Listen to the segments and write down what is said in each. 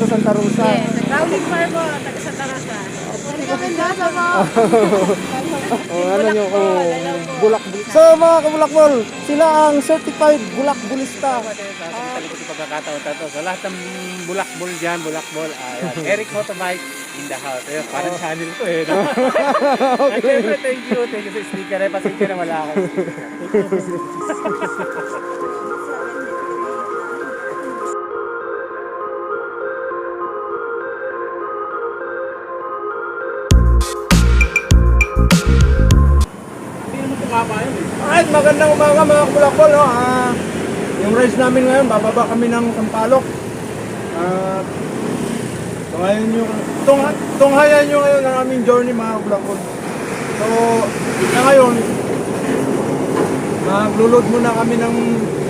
Santa Rosa. Yes, Growling Farmo, taga Santa Rosa. Mendoza mo. Ano nyo, bulak. So mga kabulakbol, sila ang certified bulakbulista. Sabi ko sa pagkakataon to. Sa lahat ng bulakbol dyan, bulakbol, Eric Motobike in the house. Ayun, parang channel ko eh. No? At syempre, thank you sa sticker. Pasensya na wala akong Alright, magandang umaga mga kabulakbol, no? Yung rides namin ngayon, bababa kami ng Sampaloc. Tunghayan nyo ngayon ang aming journey mga kabulakbol. So, na ngayon, maglulod muna kami ng...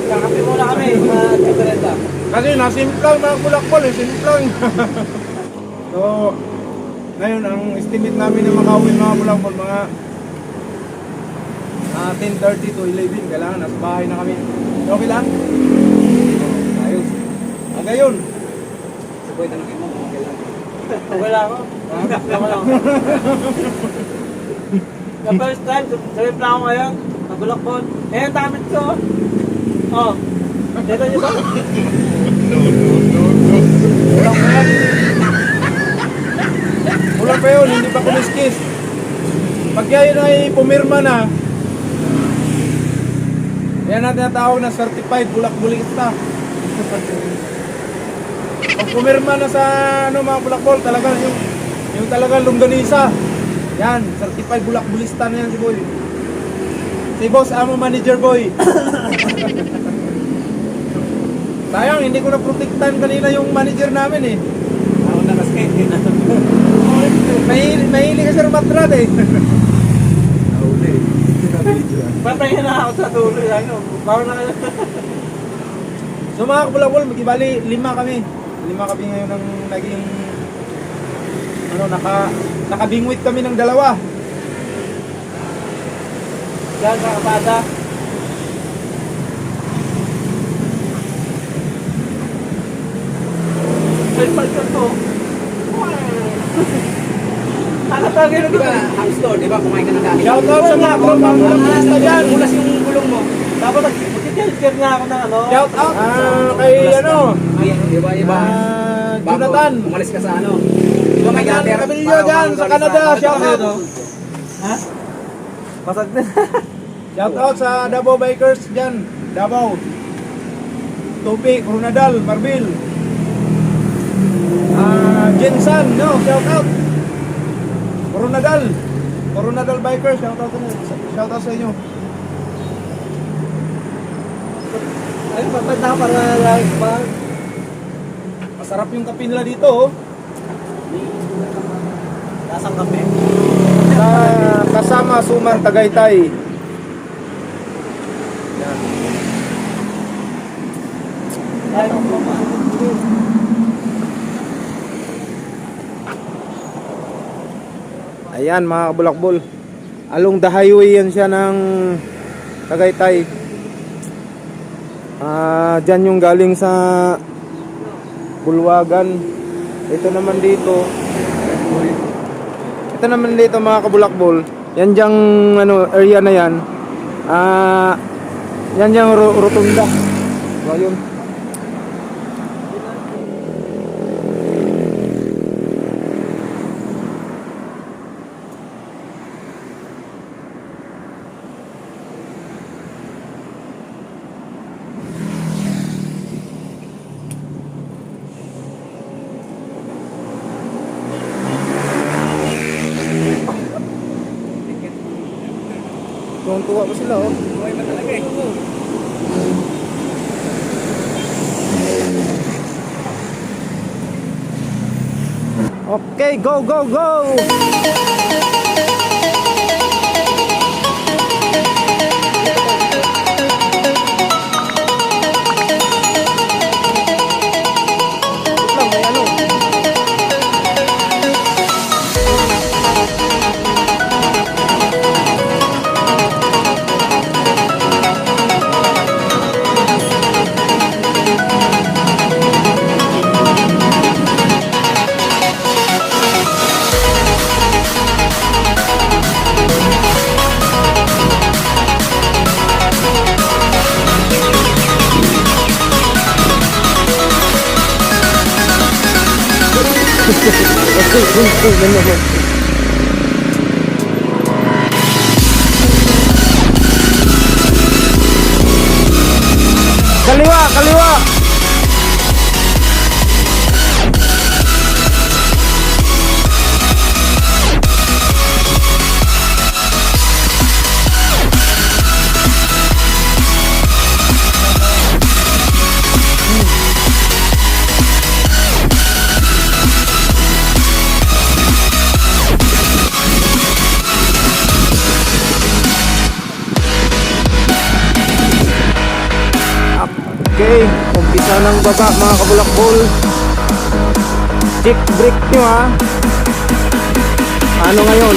Kakapi muna kami, mga Kasi nasimplang mga kabulakbol, simplang. So, ngayon, ang estimate namin na makauwi mga kabulakbol, mga 10:30 to 11, kailangan nasa bahay na kami. Okay lang? Ayos. Ngayon. Sabay tanongin mo, okay lang. Okay lang ako. Okay lang. The first time, sarip na ako ngayon. Nagulakbon. Eh, ang damit ko. Oh. Dito nyo ba? Kulang pa yan. Kulang pa yun, hindi pa kumiskis. Pag yan ay pumirma na, yan ang tinatawag na certified bulakbulista. Pag pumirma na sa mga bulakbol, talagang yung talagang longganisa. Yan, certified bulakbulista na yan si Boy. Si Boss Amo Manager Boy. Sayang, hindi ko na-protectan kanina yung manager namin eh. Ako nakaskate din. Mahili ka sa rumatrat eh. Nauli. Patayin na ako sa tuloy. Bawal na kayo. So mga kabulabol, magibali, 5 kami. 5 kami ngayon ang naging nakabingwit kami ng 2. Diyan sa kapata. Pagpag ko to. Nakatagay na Diba, hamster, diba, kumain ka ng dami. Shoutout sa mga tropang bulakbulista dyan. Ulas yung gulong mo. Dapat mag-tell na ako ng ano. Shoutout kay Iba. Jonathan. Umalis ka sa ano. Diba may Jonathan gater? Cabillo dyan sa Canada. Shoutout. Ha? Pasag din. Shoutout sa Davao Bikers dyan. Davao. Topi, Coronadal, Marbil. Jensan, no, shoutout. Coronadal Bikers, shoutout sa inyo. Ay, papanda para live ba? Masarap yung kape nila dito, oh. Lasang kape. Sa kasama Suman Tagaytay. Yan. Ay, mama. Ayan mga kabulakbol, along the highway yan siya ng Tagaytay. Dyan yung galing sa Bulwagan. Ito naman dito mga kabulakbol, yan dyang area na yan. Yan dyang rotunda. So yun. Tuwang-tuwa pa sila, oh. Buhay pa talaga eh. Okay, go, go, go! Yan naman. Kaliwa, kaliwa. Okay, umpisa ng baba mga kabulakbol. Check brake nyo ha. Ano ngayon?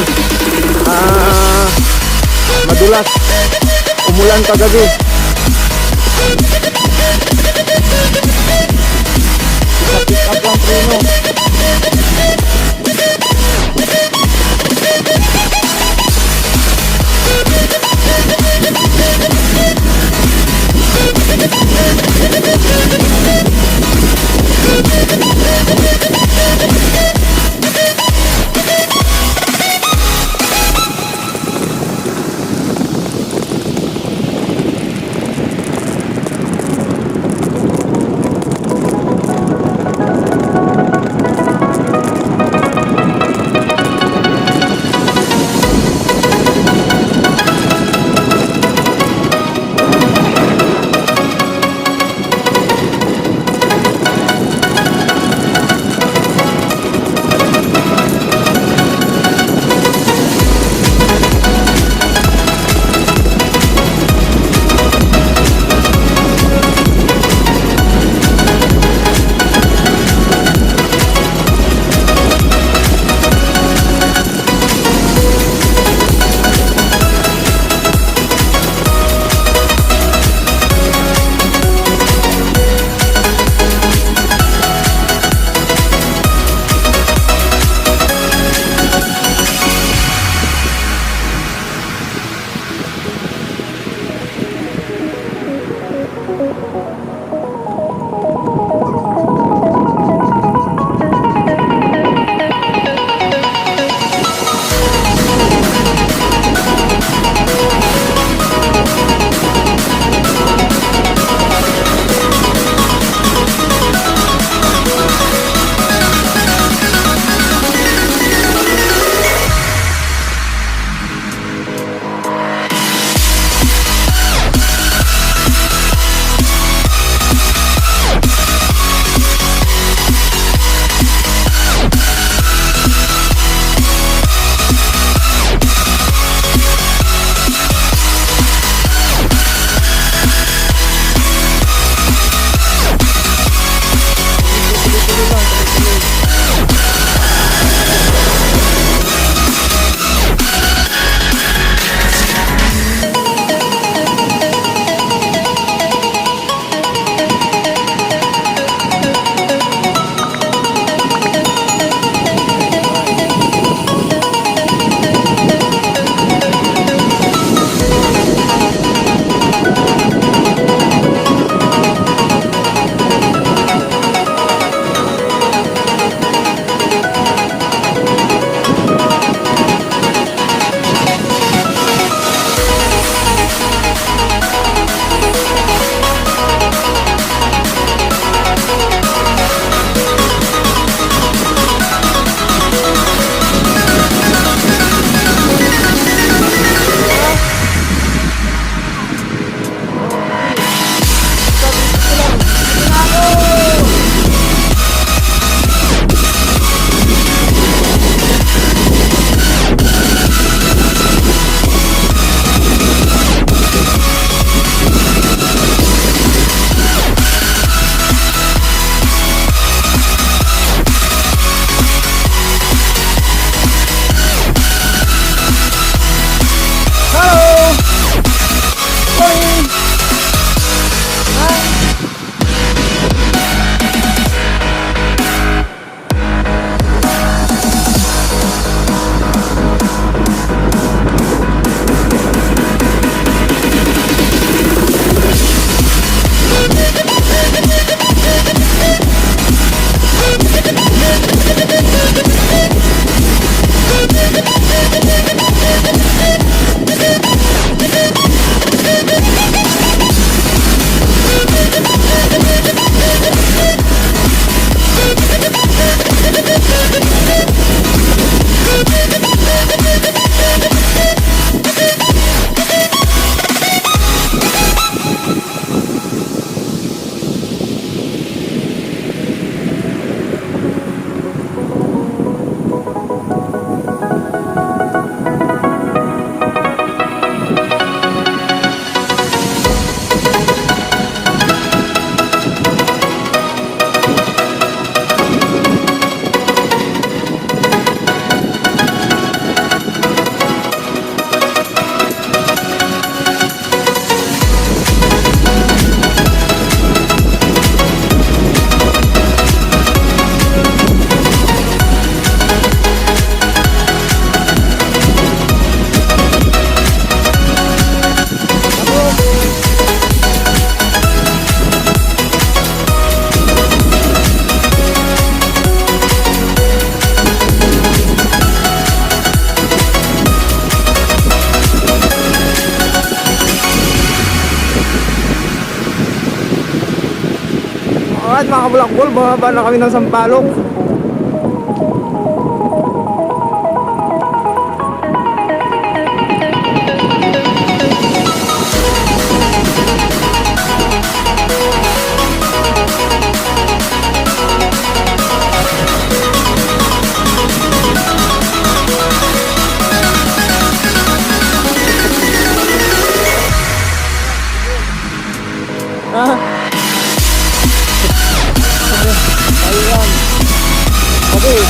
Madulas. Umulan kagabi. Pick up lang preno. Black Ball, bumaba na kami ng Sampaloc. Ah. Ayun. Okay.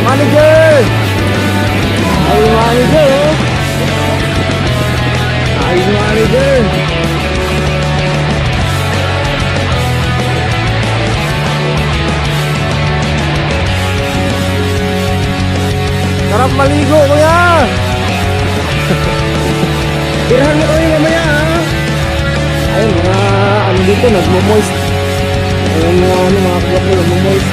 Manager! Ay, manager! Ay, manager! Sarap maligo, kuya! Tirahan mo kami mamaya, ha? Ayun, mga ano dito, nagmo-moist. Ayun, mga kapwa ko, nagmo-moist.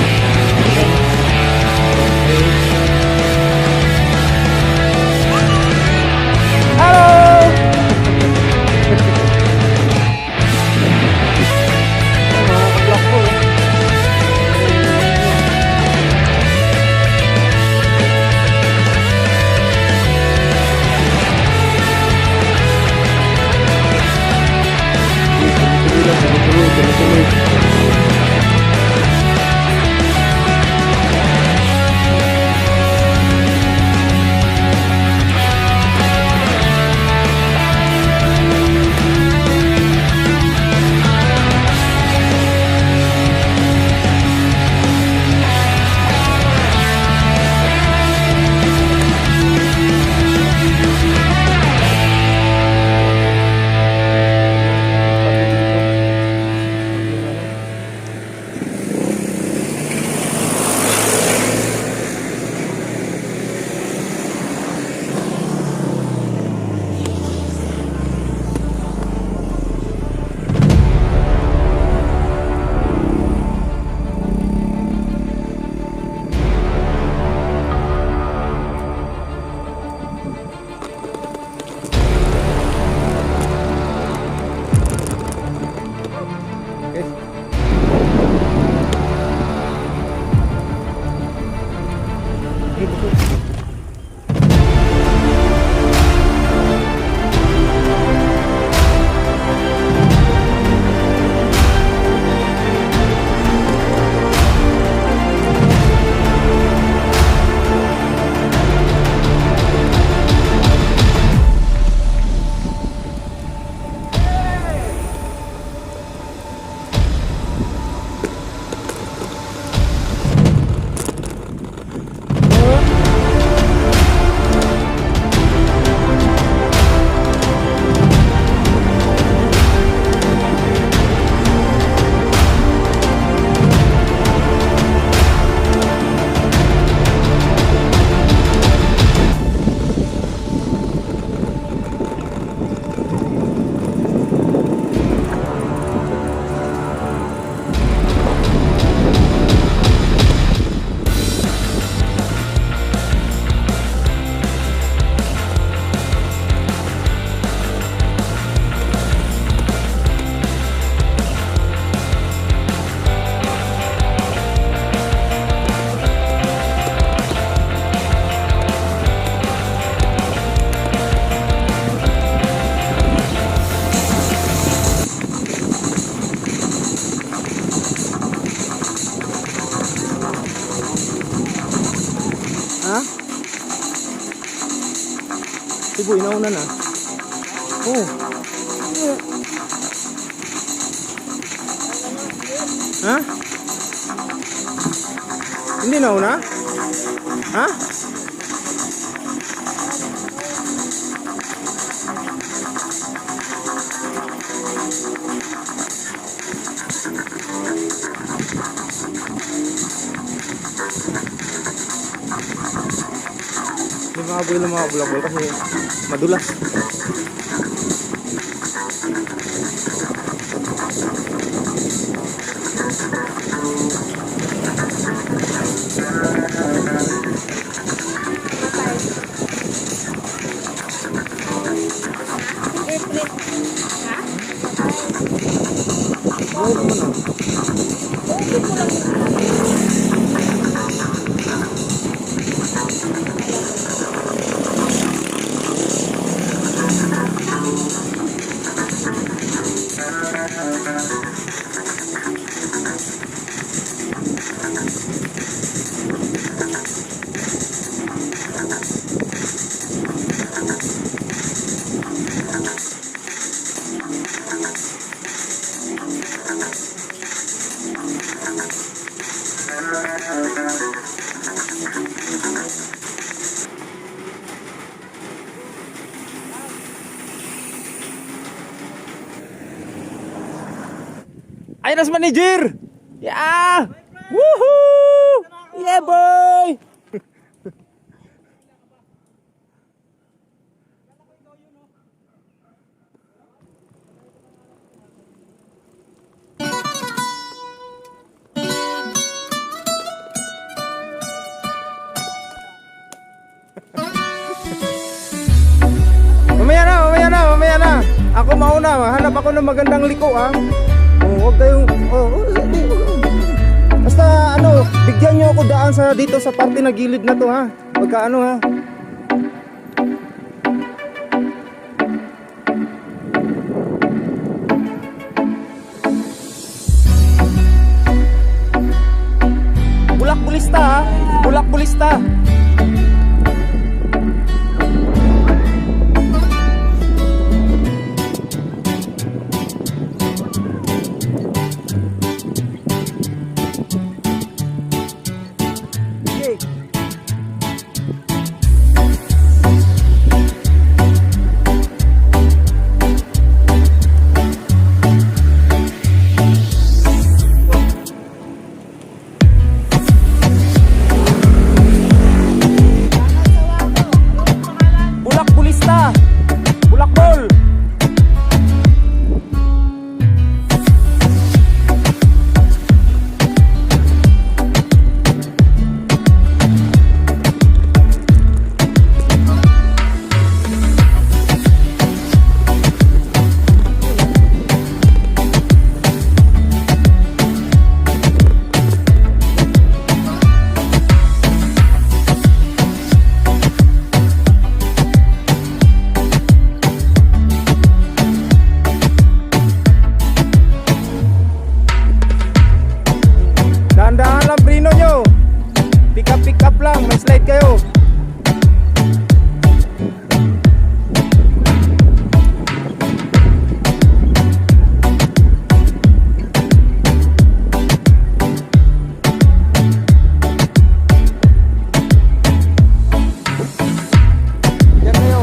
Ha? Si Boy, nauna na. Oh. Ha? Hindi nauna? Ha? Hindi makabuhay ng mga bulak-bulak kasi madulas. Oo naman ah. Ayun na si manager! Yeah! Woohoo! Yeah boy! Mamaya na. Ako mauna, hanap ako ng magandang liko ha. Huwag kayong basta ano, bigyan niyo ako daan sa dito sa parte na gilid na to ha. Pagka ano ha. Bulak-bulista ha. Bulak-bulista. Bulakbol. Dahan-dahan lang prino nyo. Pick up lang, may slide kayo. Yan kayo.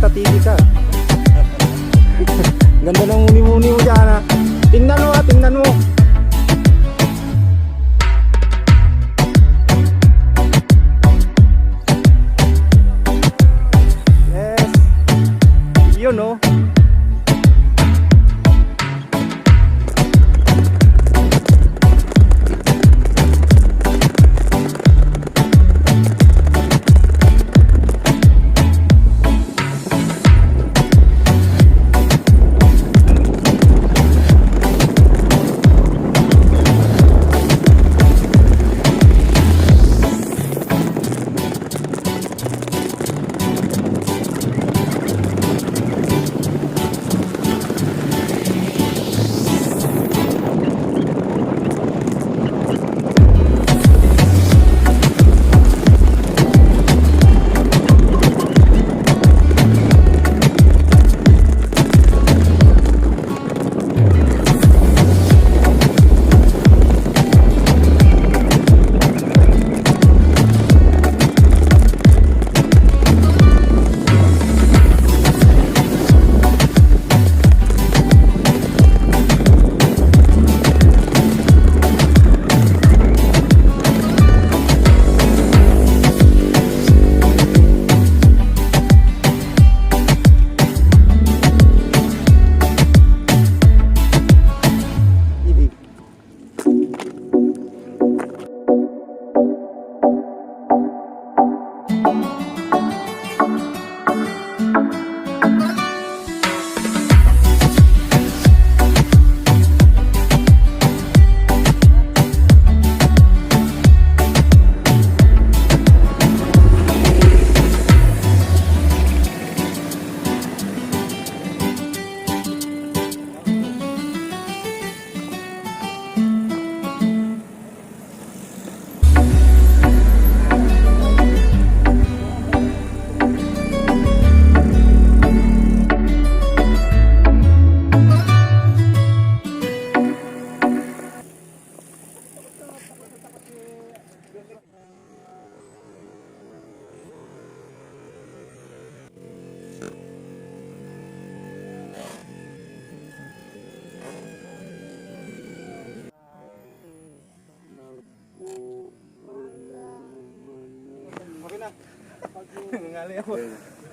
Bulakbulista TV ka. Ganda ng muni-muni mo dyan ha. Tingnan mo ha, tingnan mo. Yes. Yun oh.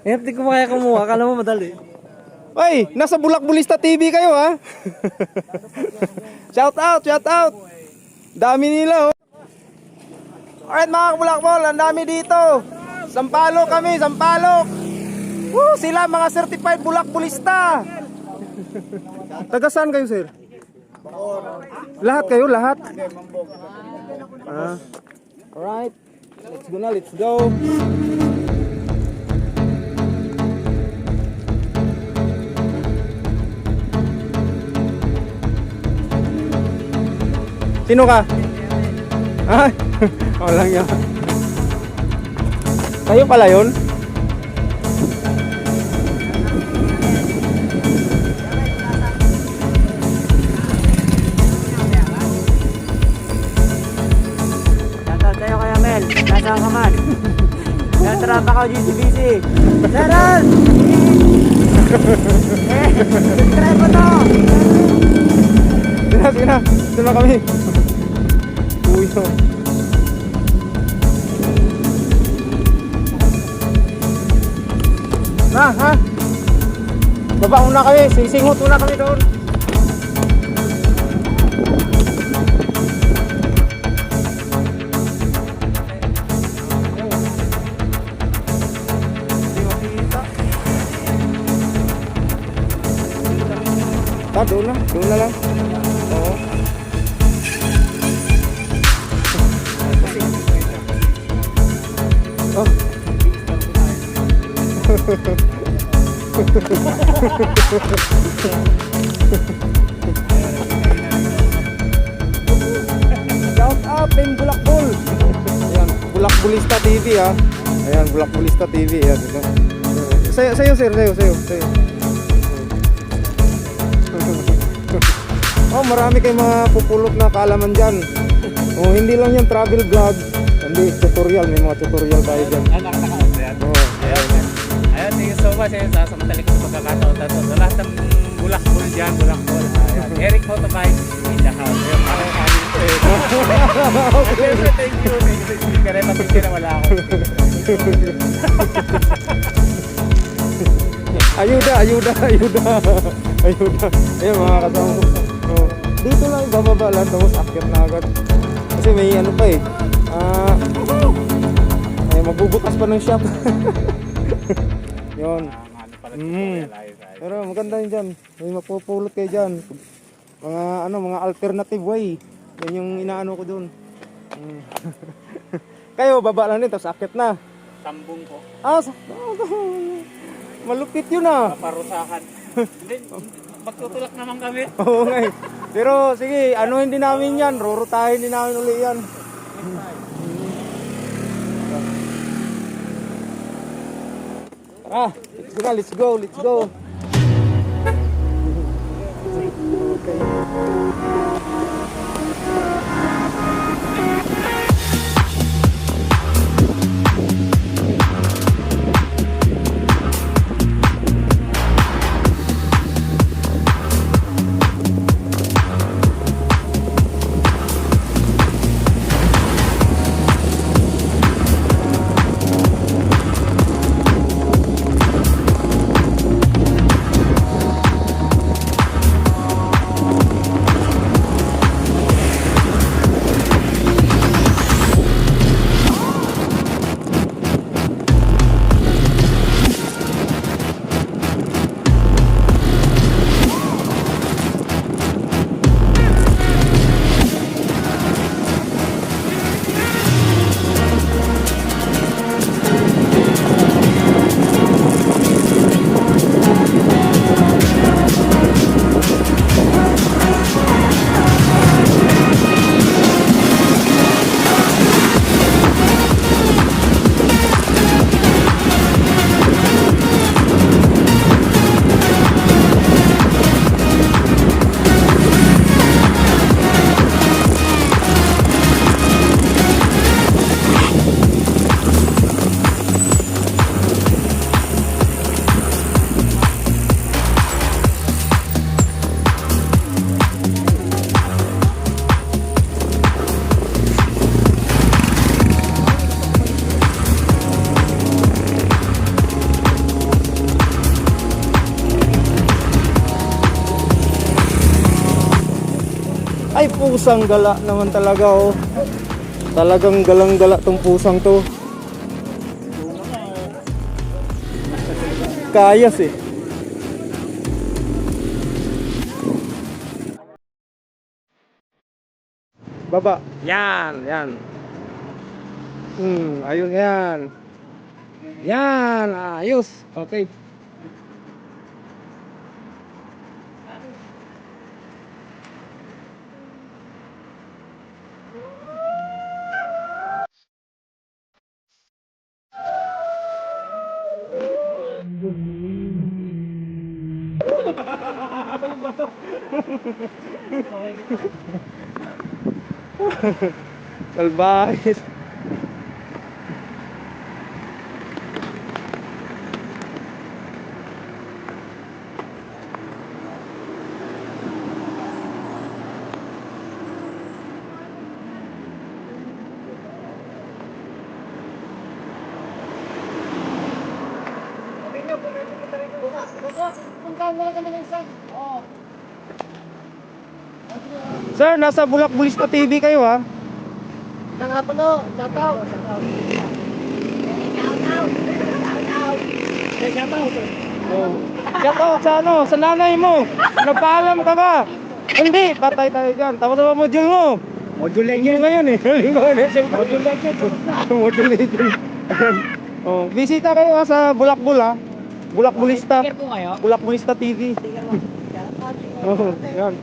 Di ko kaya kumuha. Akala mo madali. Ay, nasa Bulakbulista TV kayo ha. Shout out, shout out. Dami nila oh. Alright mga kabulakbol, ang dami dito. Sampalok kami, sampalok. Woo, sila mga certified Bulakbulista. Taga saan kayo sir? Lahat kayo, lahat? Alright, let's go na, let's go. Sino ka? Ah, walang yan. Kayo pala yun? Shoutout sa'yo kaya Mel. Nasaan ka man? Natrapa ka GCBC. Sharon! Subscribe mo to! Sige na, sige na kami. Uy, no. Ha? Baba muna kami, sisingot muna kami doon. Doon na lang. Oo. Oh. Shout out Team Bulakbul. Ayan, Bulakbulista TV ha. Ayan, Bulakbulista TV. Ayan, ito. Sayo sir, sayo. Oh, marami kayong mga pupulot na kaalaman dyan. Oh, hindi lang yan travel vlog, hindi tutorial, may mga tutorial tayo dyan. Ayan, nakataka. Ayan. Oh, Ayan, thank you so ba sa madaling pagkakataon na to? Sa lahat ng bulakbol dyan, bulakbol. Ayan. Eric Motorbike in the house. Ayun, parang sabi ko eh. Siyempre, thank you sa speaker. Pasensya na wala ako. Ayuda. Ayun mga kasama ko. Oh, dito lang bababa lang tapos akyat na agad. Kasi may ano pa eh. Ay magbubukas pa ng shop. Yun. Ano pala ayos. Pero maganda yun dyan. May mapupulot kayo dyan. Mga alternative way. Yan yung inaano ko dun. Kayo baba lang din tapos akyat na. Tambong ko. Malupit yun ah. Paparusahan. Hindi, magtutulak naman kami. Oo nga eh. Pero sige, anuhin din namin yan. Rurutahin din namin uli yan. Let's go. Ay, pusang gala naman talaga oh. Talagang galang-gala tong pusang to. Kayas eh. Baba. Yan. Ayun yan. Yan, ayos. Okay. Salbahis. Sir, nasa Bulak Bulista TV kayo ha? Nangapuno, shoutout. Oh. Shout out sa ano, sa nanay mo. Nagpaalam ka ba? Hindi, patay tayo dyan. Tapos sa module mo. Module legend ngayon eh. Module legend. Module legend. Oh, bisita kayo ha sa Bulak ha. Bulak Bulista. Bulak Bulista TV. Oh, yan.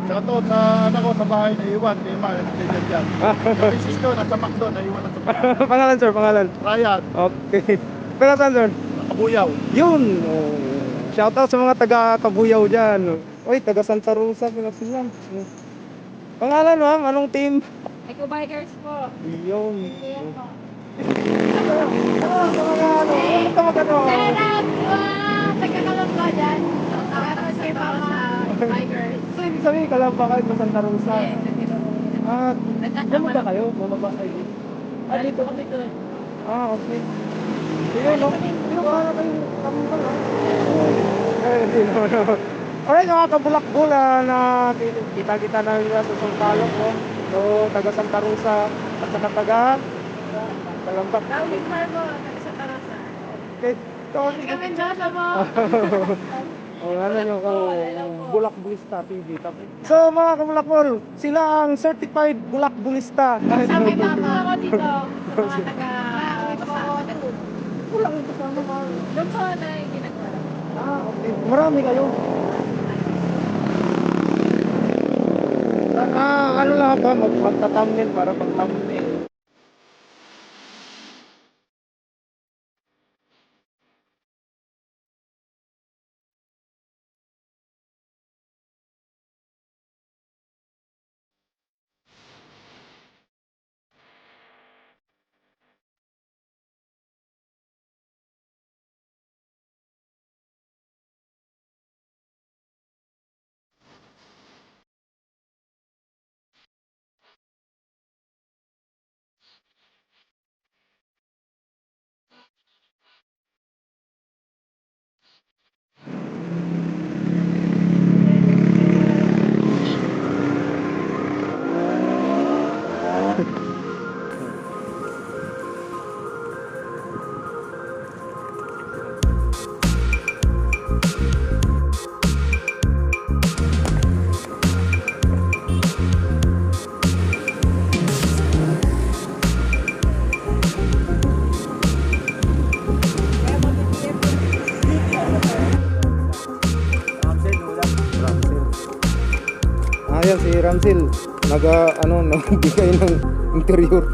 Shoutout sa anak ko sa bahay na iwan, kay Mar, ganyan dyan. Yung misis ko, nasa McDo, naiwan na sa bahay. Pangalan sir, pangalan. Ryan, Okay. Pero saan sir? Kabuyaw. Yun. Oh. Shoutout sa mga taga Kabuyaw dyan. Oy, taga Santa Rosa, Pinas sila. Pangalan ma'am, anong team? Eco Bikers po. Yun. Ano magano? Nagkakalamba dyan. Para sa mga bikers. So, ibig sabihin, kalamba kayo sa Santa Rosa. Ah, bumaba kayo? Bumaba kayo? Ah, dito. Ah, okay. Sige, no? Pero para kayo kalamba, no? Hindi, no. Alright, mga kabulakbol na kita-kita na nila sa Sampaloc, no? So, taga Santa Rosa at saka taga Kalamba. Dawit Marbo, sa Tarasa. Okay. So, Kami dyan mo. oh, ano yung bulakbulista TV. So mga kamulakbol, sila ang certified bulakbulista. Sa may mama ako dito. Mga taga... Kulang ito sa mga. Doon po na yung ginagawa. Ah, okay. Marami kayo. Ano lang ba, magta-thumbnail para pag-thumbnail. Ayan si Ramsil, nagbigay ng interior.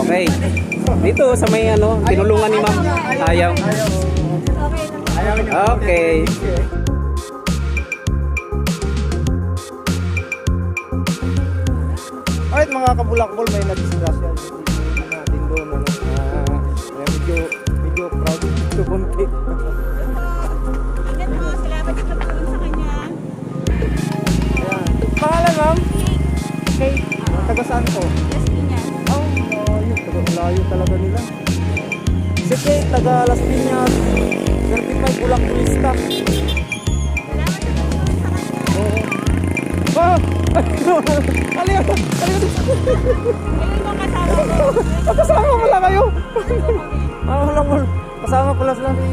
Okay. Dito sa may tinulungan ni ma'am. Ayaw. Okay. Alright mga kabulakbol, may nag-discussion natin doon. Medyo proud ito konti. Ingat mo, salamat sa pagtulong sa kanya. Pangalan ma'am? Kate, Taga saan po? Las Piñas. Oh, layo talaga nila. Si Kate, taga Las Piñas, certified bulakbulista. Salamat sa pagtulong sa kanya. Oh! Ano yun? Ayun mo kasama ko. Kasama pala kayo? Kasama pala sila si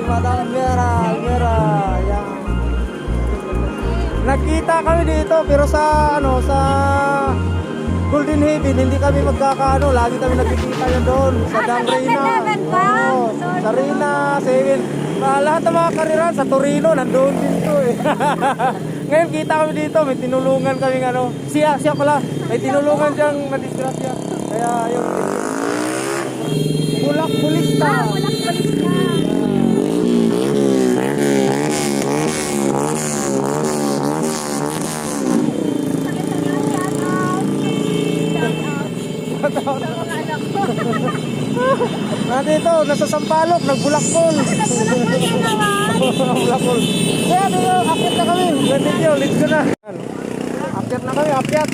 Madam Almera. Yan. Nakita kami dito pero sa Golden Haven hindi kami magkakaano, lagi kami nagkikita yun doon sa Dam Reyna. Oo, sa Reyna 7. Lahat ng mga kariran sa Torino nandoon din to eh. Ngayon kita kami dito, may tinulungan kami siya pala, may tinulungan siyang madisgrasya. Kaya yung bulakbulista. Bulak-bulista. Nandito, nasa Sampaloc, nagbulakbol. Nagbulakbol. Kaya dito, akyat na kami. Video, let's go na. Akyat na kami, akyat.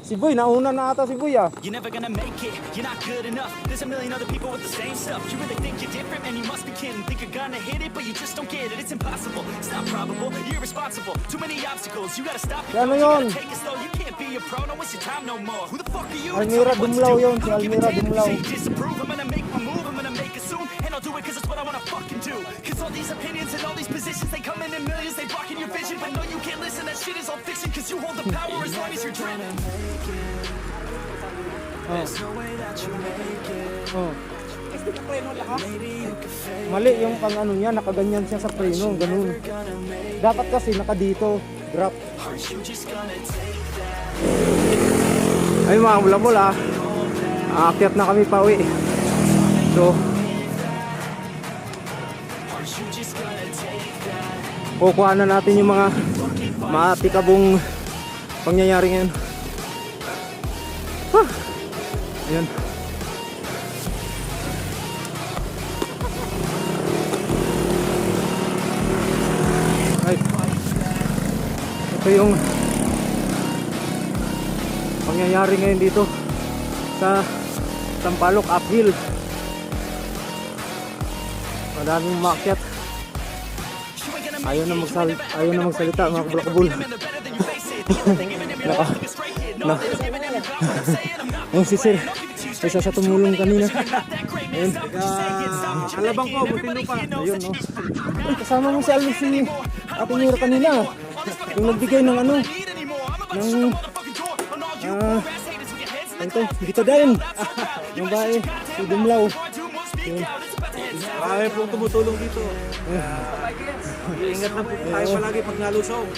Si Si Boy, nauna na ata si Boy ah. You're never gonna make it, you're not good enough. There's a million other people with the same stuff. You really think you're different, man, you must be kidding. Think you're gonna hit it, but you just don't get it. It's impossible, it's not probable, you're irresponsible. Too many obstacles, you gotta stop it. Ano You yun? gotta take it slow, you can't be a pro, don't waste your time no more. Who the fuck are you? to Almira tell me what to Dumlao do? yun, si I don't give a Almira damn if you Dumlao. say you disapprove. I'm gonna make my move, I'm gonna make it soon. And I'll do it cause it's what I wanna fucking do. Cause all these opinions and all these positions, they come in millions, they blocking your vision. But no, you can't listen, that shit is all fiction. Cause you hold the power as long as you're dreaming. Oh. Mali yung pang ano niya, nakaganyan siya sa preno, ganun. Dapat kasi nakadito, drop. Ay mga bulabol ah. Aakyat na kami pauwi. So, kukuha na natin yung mga matikabong pangyayari ngayon. Ayan. Ay. Ito yung pangyayari ngayon dito sa Sampaloc uphill. Madaming umakyat. Ayaw na magsalita mga kabulakabul. Oh, si Sir. Isa sa tumulong kanina. Ayun. Alabang ko, butino pa. Ayun, no. Ay, kasama mo si Alvin, si Ate Mira kanina. Yung nagbigay ng ano, ng ito, dito din. Yung bae, si Dumlao. Yun. Marami pong tumutulong dito. Ingat na po tayo palagi pag nalusog.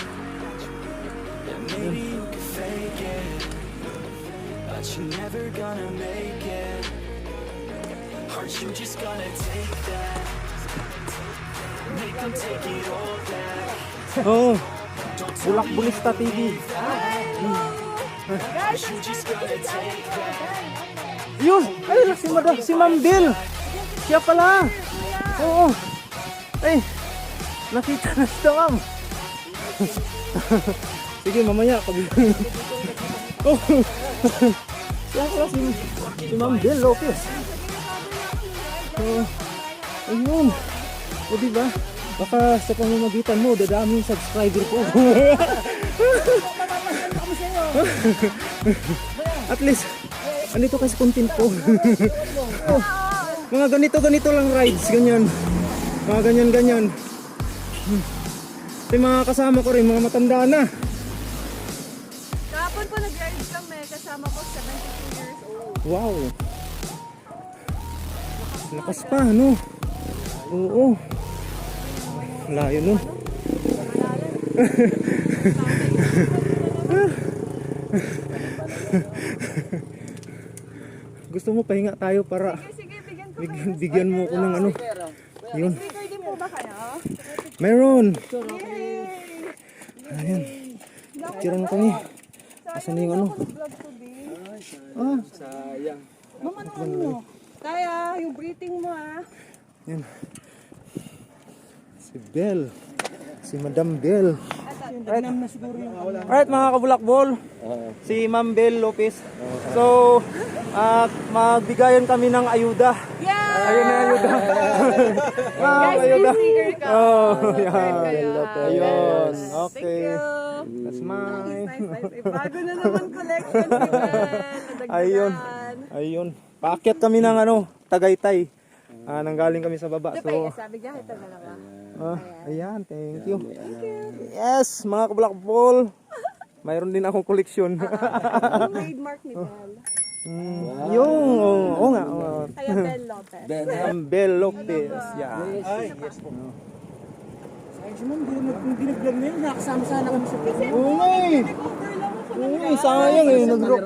But you're never gonna make it. Aren't you just gonna take that? Make them take it all back. Oh, Bulak Bulista TV. Aren't you just gonna take that? Yun, ay, si Ma'am Bill. Siya pala. Oo. Ay, nakita na siya, ma'am. Sige, mamaya. Oh. Siya pala si Ma'am Bill Lopez. Ayun. O diba? Baka sa pamamagitan mo, dadami yung subscriber ko. At least, andito kasi content ko. Oh, mga ganito lang rides, ganyan. Mga ganyan. Yung mga kasama ko rin, mga matanda na. Kahapon po nag-ride kami, kasama ko 72 years old. Wow. Lakas pa, no? Oo. Layo, no? Gusto mo pahinga tayo para Sige, bigyan ko kayo. bigyan mo ko ng ano. Yun. Speaker din po ba kayo? Meron. Yay! Ayan. Tira na kami. Asan na yung ano? Vlog today. Ah, Mama, ano mo? Kaya, yung breathing mo yan. Si Belle. Si Madam Belle. Alright mga kabulakbol. Si Ma'am Belle Lopez. So, magbigayan kami ng ayuda. Yeah! Ayun na ayuda. Guys, ayuda. may sticker ka. Oh, Subscribe yan. kayo. Ayun. Thank Okay. you. That's mine. Nice. Bago na naman collection si Ben. Ayun. Ayun. Paakyat kami ng ano, Tagaytay. Nanggaling kami sa baba. Ito So, sabi niya, ito dalawa. ayan, thank you. Yes, mga kabulakbol. Mayroon din akong koleksyon. Yung trademark ni Bel. Yung, oo nga. Kaya Bel Lopez. Ma'am Belle Lopez. Yeah. Binag-vlog na yun, nakasama sana kami sa Oo nga eh. Nag-over lang ako. Oo nga eh, sayang eh. Nag-rock.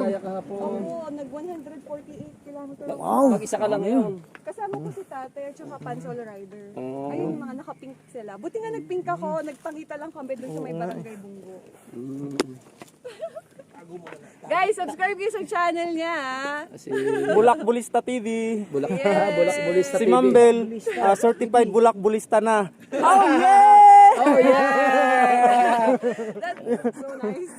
Oo, nag-148 kilometers. Wow. Mag-isa ka lang yun. Kasama ko si Tate at saka Pansol Rider. Ayun, mga naka-pink sila. Buti nga nag-pink ako, nagpangita lang kami doon sa may barangay Bungo. Guys, subscribe kayo sa channel niya. Bulak Bulista TV. Bulak Yes. Si Ma'am Belle, certified Bulak Bulista na. Oh yeah! That's so nice.